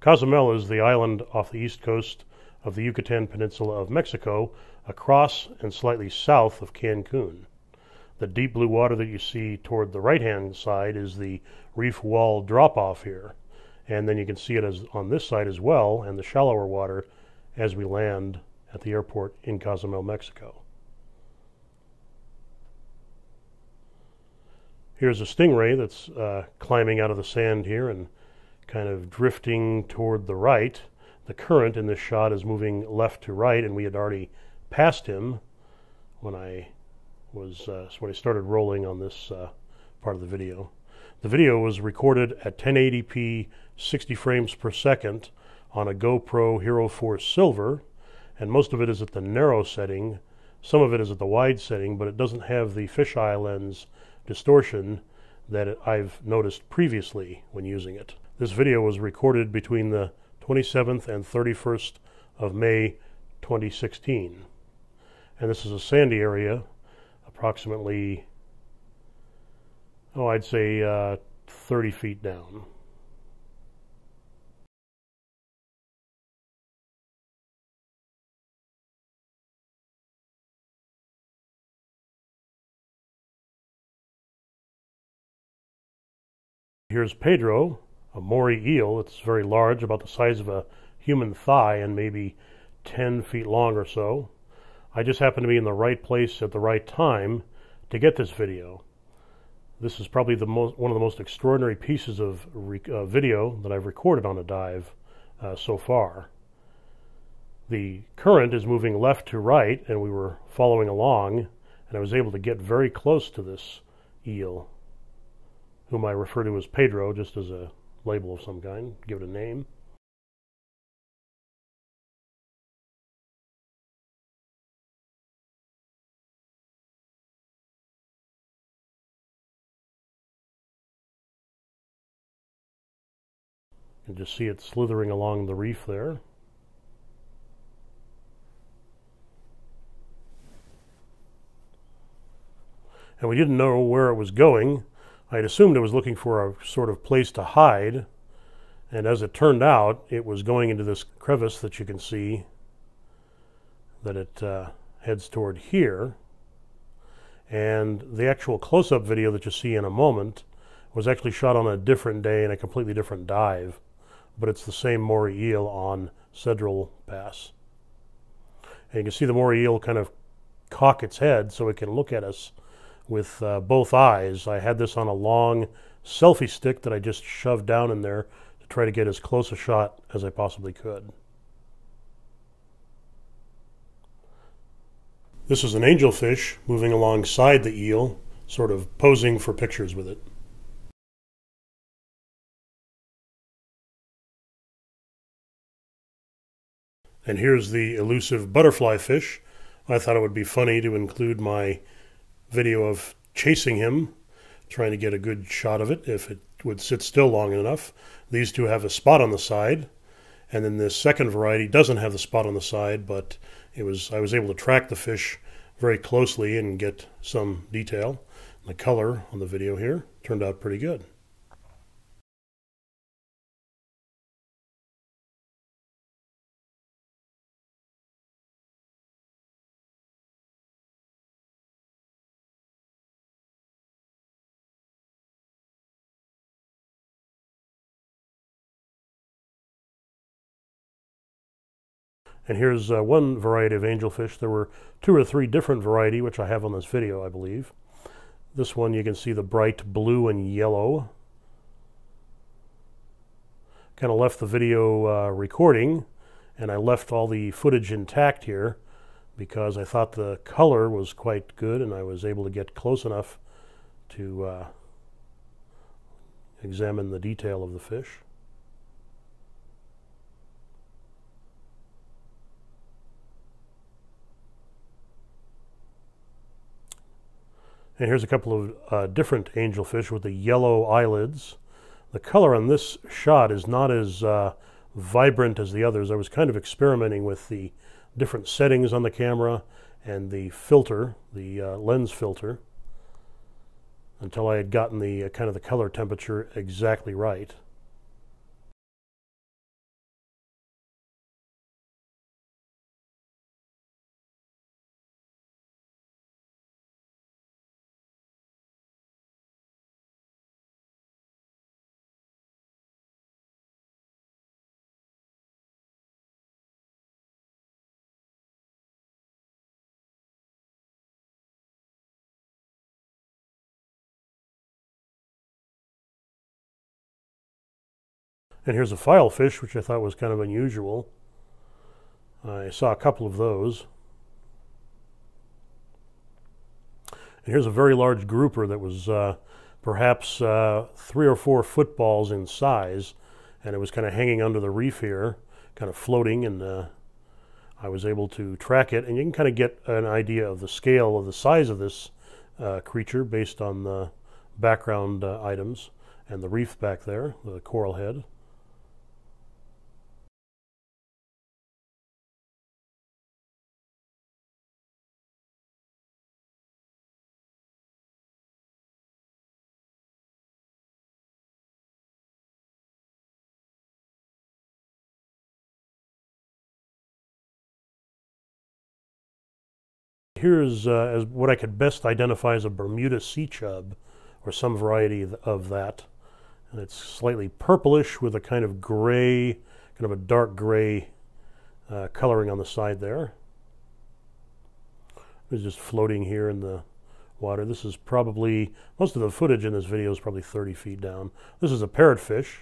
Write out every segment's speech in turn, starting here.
Cozumel is the island off the east coast of the Yucatan Peninsula of Mexico, across and slightly south of Cancun. The deep blue water that you see toward the right-hand side is the reef wall drop-off here. And then you can see it as on this side as well, and the shallower water as we land at the airport in Cozumel, Mexico. Here's a stingray that's climbing out of the sand here and kind of drifting toward the right. The current in this shot is moving left to right, and we had already passed him when I started rolling on this part of the video. The video was recorded at 1080p 60 frames per second on a GoPro Hero 4 Silver, and most of it is at the narrow setting. Some of it is at the wide setting, but it doesn't have the fisheye lens distortion that I've noticed previously when using it. This video was recorded between the 27th and 31st of May 2016. And this is a sandy area, approximately, I'd say 30 feet down. Here's Pedro, a moray eel. It's very large, about the size of a human thigh and maybe 10 feet long or so. I just happened to be in the right place at the right time to get this video. This is probably one of the most extraordinary pieces of video that I've recorded on a dive so far. The current is moving left to right, and we were following along, and I was able to get very close to this eel, whom I refer to as Pedro, just as a label of some kind, give it a name. You can just see it slithering along the reef there. And we didn't know where it was going. I'd assumed it was looking for a sort of place to hide, and as it turned out, it was going into this crevice that you can see that it heads toward here. And the actual close-up video that you see in a moment was actually shot on a different day in a completely different dive, but it's the same moray eel on Cedral Pass. And you can see the moray eel kind of cock its head so it can look at us with both eyes. I had this on a long selfie stick that I just shoved down in there to try to get as close a shot as I possibly could. This is an angelfish moving alongside the eel, sort of posing for pictures with it. And here's the elusive butterfly fish. I thought it would be funny to include my video of chasing him, trying to get a good shot of it if it would sit still long enough. These two have a spot on the side, and then this second variety doesn't have the spot on the side, but I was able to track the fish very closely and get some detail. The color on the video here turned out pretty good. And here's one variety of angelfish. There were 2 or 3 different varieties, which I have on this video, I believe. This one, you can see the bright blue and yellow. Kind of left the video recording, and I left all the footage intact here because I thought the color was quite good, and I was able to get close enough to examine the detail of the fish. And here's a couple of different angelfish with the yellow eyelids. The color on this shot is not as vibrant as the others. I was kind of experimenting with the different settings on the camera and the filter, the lens filter, until I had gotten the kind of the color temperature exactly right. And here's a filefish, which I thought was kind of unusual. I saw a couple of those. And here's a very large grouper that was perhaps 3 or 4 footballs in size, and it was kind of hanging under the reef here, kind of floating, and I was able to track it, and you can kind of get an idea of the scale of the size of this creature based on the background items and the reef back there, the coral head. Here's as what I could best identify as a Bermuda sea chub, or some variety of that. And it's slightly purplish with a kind of gray, kind of a dark gray coloring on the side there. It's just floating here in the water. This is probably, most of the footage in this video is probably 30 feet down. This is a parrotfish,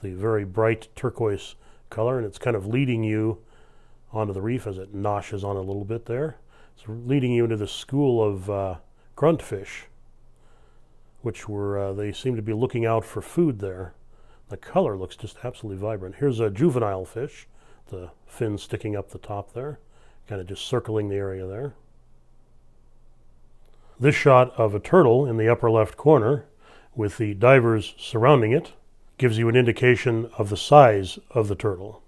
the very bright turquoise color, and it's kind of leading you onto the reef as it noshes on a little bit there. It's leading you into the school of gruntfish, which were, they seem to be looking out for food there. The color looks just absolutely vibrant. Here's a juvenile fish, the fin sticking up the top there, kind of just circling the area there. This shot of a turtle in the upper left corner with the divers surrounding it gives you an indication of the size of the turtle.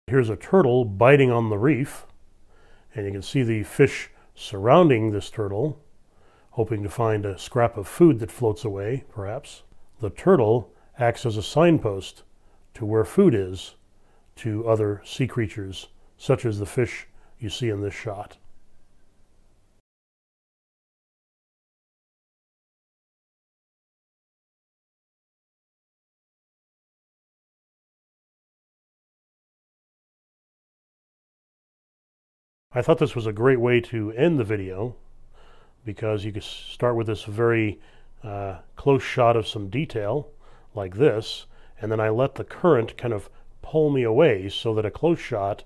Here's a turtle biting on the reef, and you can see the fish surrounding this turtle, hoping to find a scrap of food that floats away, perhaps. The turtle acts as a signpost to where food is to other sea creatures, such as the fish you see in this shot. I thought this was a great way to end the video, because you could start with this very close shot of some detail like this, and then I let the current kind of pull me away so that a close shot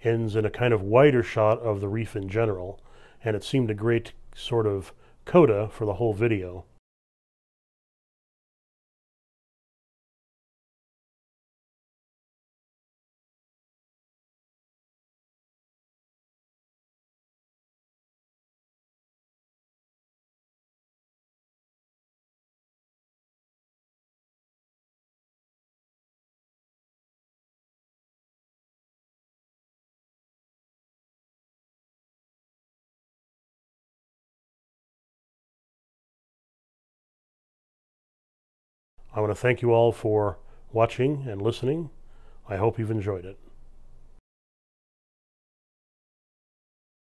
ends in a kind of wider shot of the reef in general, and it seemed a great sort of coda for the whole video. I want to thank you all for watching and listening. I hope you've enjoyed it.